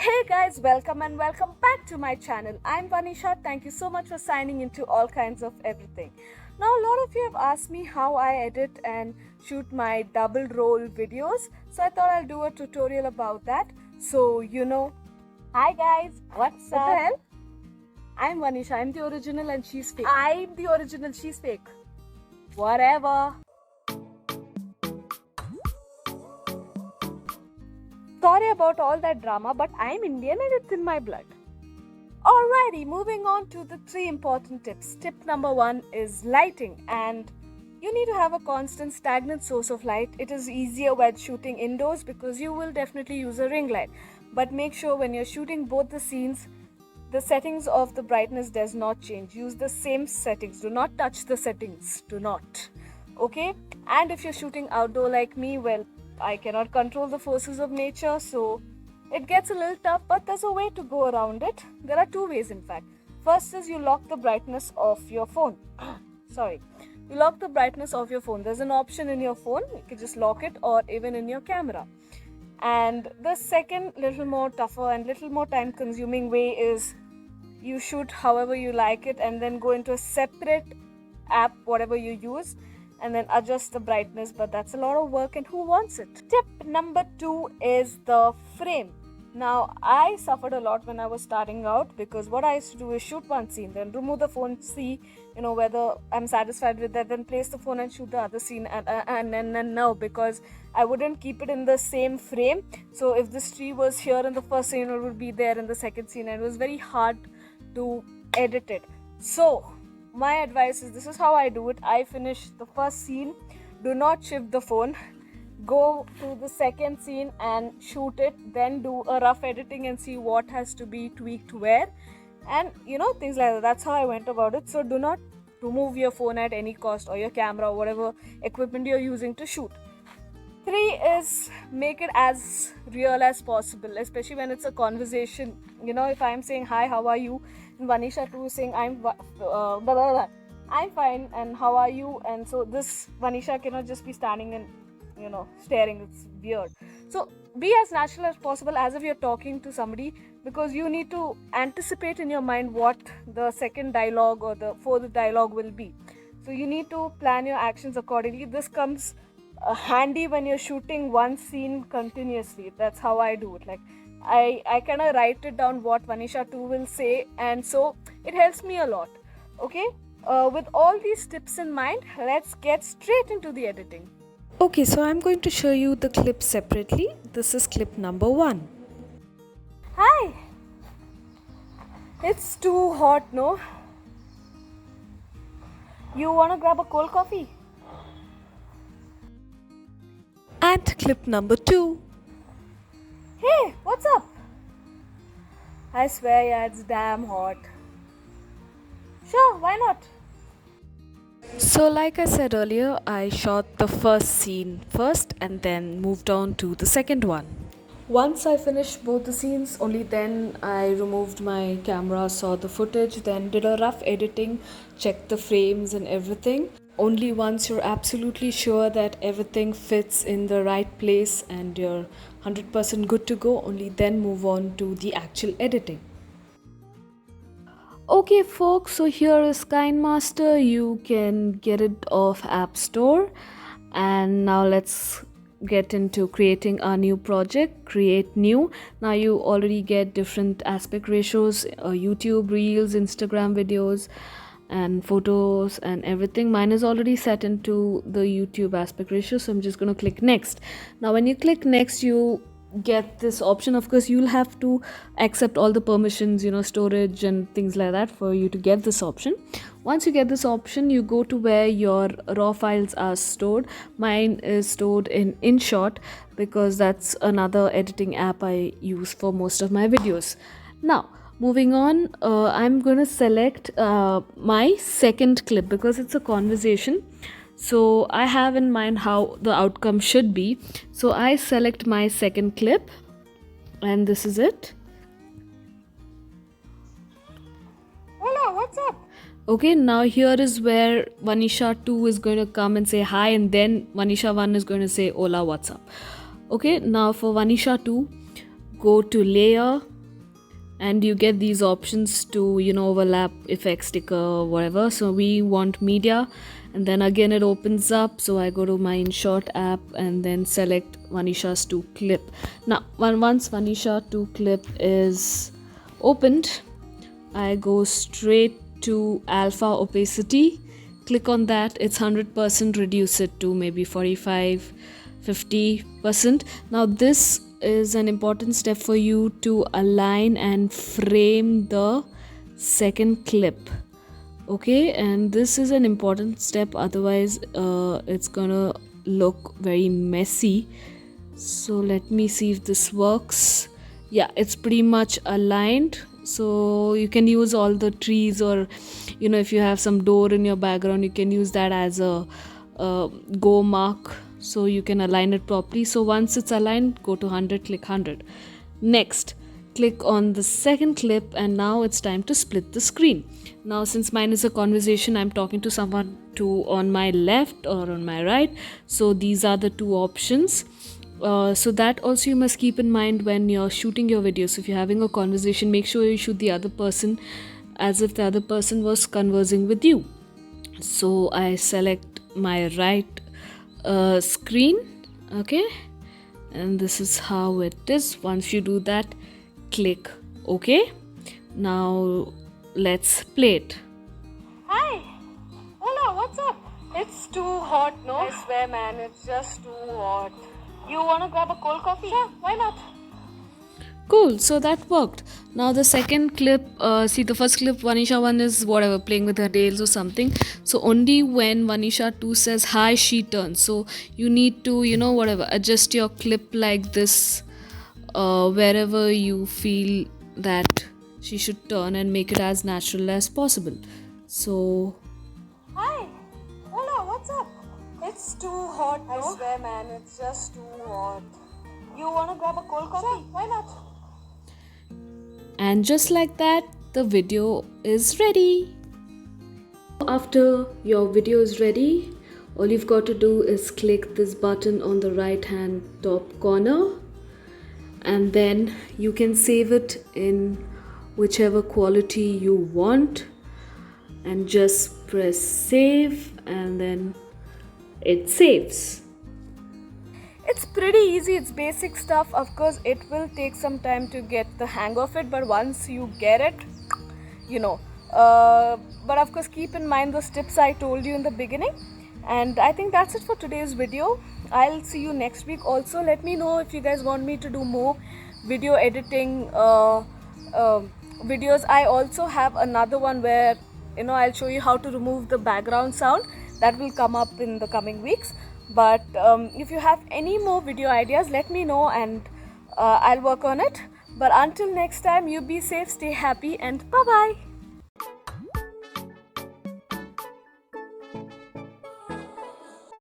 Hey guys, welcome and welcome back to my channel. I'm Vanisha. Thank you so much for signing into all kinds of everything. Now, a lot of you have asked me how I edit and shoot my double roll videos, so I thought I'll do a tutorial about that. So, hi guys, what's up? What the hell? I'm Vanisha. I'm the original and she's fake. I'm the original, she's fake. Whatever. Sorry about all that drama, but I'm Indian and it's in my blood. Alrighty, moving on to the 3 important tips. Tip number 1 is lighting, and you need to have a constant stagnant source of light. It is easier when shooting indoors because you will definitely use a ring light. But make sure when you're shooting both the scenes, the settings of the brightness does not change. Use the same settings. Do not touch the settings. Do not. Okay? And if you're shooting outdoor like me, well, I cannot control the forces of nature, so it gets a little tough, but there's a way to go around it. There are 2 ways, in fact. First is you lock the brightness of your phone. Sorry. You lock the brightness of your phone. There's an option in your phone. You can just lock it, or even in your camera. And the second, little more tougher and little more time consuming way is you shoot however you like it and then go into a separate app, whatever you use, and then adjust the brightness, but that's a lot of work and who wants it? Tip number 2 is the frame. Now, I suffered a lot when I was starting out because what I used to do is shoot one scene, then remove the phone, see whether I'm satisfied with that, then place the phone and shoot the other scene, and no, because I wouldn't keep it in the same frame. So if this tree was here in the first scene, it would be there in the second scene, and it was very hard to edit it. So my advice is, this is how I do it. I finish the first scene, do not shift the phone, go to the second scene and shoot it, then do a rough editing and see what has to be tweaked where, and things like that. That's how I went about it. So do not remove your phone at any cost, or your camera, or whatever equipment you're using to shoot. 3 is make it as real as possible, especially when it's a conversation. If I'm saying hi, how are you, and Vanisha too is saying I'm fine and how are you, and so this Vanisha cannot just be standing and staring. It's weird. So be as natural as possible, as if you're talking to somebody, because you need to anticipate in your mind what the second dialogue or the fourth dialogue will be. So you need to plan your actions accordingly. This comes handy when you're shooting one scene continuously. That's how I do it. Like I kind of write it down what Vanisha too will say, and so it helps me a lot. Okay, with all these tips in mind, let's get straight into the editing. Okay, so I'm going to show you the clips separately. This is clip number 1. Hi! It's too hot, no? You wanna grab a cold coffee? And clip number 2. Hey, what's up? I swear, yeah, it's damn hot. Sure, why not? So like I said earlier, I shot the first scene first and then moved on to the second one. Once I finished both the scenes, only then I removed my camera, saw the footage, then did a rough editing, checked the frames and everything. Only once you're absolutely sure that everything fits in the right place and you're 100% good to go, only then move on to the actual editing. Okay folks, so here is KineMaster. You can get it off App Store. And now let's get into creating our new project. Create new. Now you already get different aspect ratios, YouTube Reels, Instagram videos and photos and everything. Mine is already set into the YouTube aspect ratio, so I'm just going to click next. Now when you click next, you get this option. Of course you'll have to accept all the permissions, storage and things like that for you to get this option. Once you get this option, you go to where your raw files are stored. Mine is stored in InShot because that's another editing app I use for most of my videos. Now moving on, I'm going to select my second clip because it's a conversation. So I have in mind how the outcome should be. So I select my second clip and this is it. Hello, what's up? Okay, now here is where Vanisha 2 is going to come and say hi, and then Vanisha 1 is going to say hola, what's up. Okay, now for Vanisha 2, go to layer, and you get these options to overlap effect sticker whatever. So we want media, and then again it opens up. So I go to my InShot app and then select Vanisha's 2 clip. Now once Vanisha 2 clip is opened, I go straight to alpha opacity, click on that. It's 100%, reduce it to maybe 45 50%. Now this is an important step for you to align and frame the second clip. Okay, and this is an important step, otherwise it's gonna look very messy. So let me see if this works. Yeah, it's pretty much aligned. So you can use all the trees, or if you have some door in your background, you can use that as a go mark, so you can align it properly. So once it's aligned, go to 100, click 100. Next, click on the second clip, and now it's time to split the screen. Now since mine is a conversation, I'm talking to someone on my left or on my right, so these are the two options. So that also you must keep in mind when you're shooting your videos. So if you're having a conversation, make sure you shoot the other person as if the other person was conversing with you. So I select my right screen, okay, and this is how it is. Once you do that, click OK. Now let's play it. Hi. Hola, what's up? It's too hot, no? I swear, man, it's just too hot. You wanna grab a cold coffee? Sure, why not? Cool, so that worked. Now the second clip, see the first clip, Vanisha 1 is whatever, playing with her nails or something. So only when Vanisha 2 says hi, she turns. So you need to, whatever, adjust your clip like this, wherever you feel that she should turn, and make it as natural as possible. So Hi. Hola, what's up? It's too hot, no? I swear, man, it's just too hot. You wanna grab a cold coffee? Sure, why not? And just like that, the video is ready. After your video is ready, all you've got to do is click this button on the right hand top corner, and then you can save it in whichever quality you want, and just press save, and then it saves. It's pretty easy, it's basic stuff. Of course, it will take some time to get the hang of it, but once you get it, but of course, keep in mind those tips I told you in the beginning. And I think that's it for today's video. I'll see you next week. Also, let me know if you guys want me to do more video editing videos. I also have another one where I'll show you how to remove the background sound. That will come up in the coming weeks. But if you have any more video ideas, let me know, and I'll work on it. But until next time, you be safe, stay happy, and bye bye.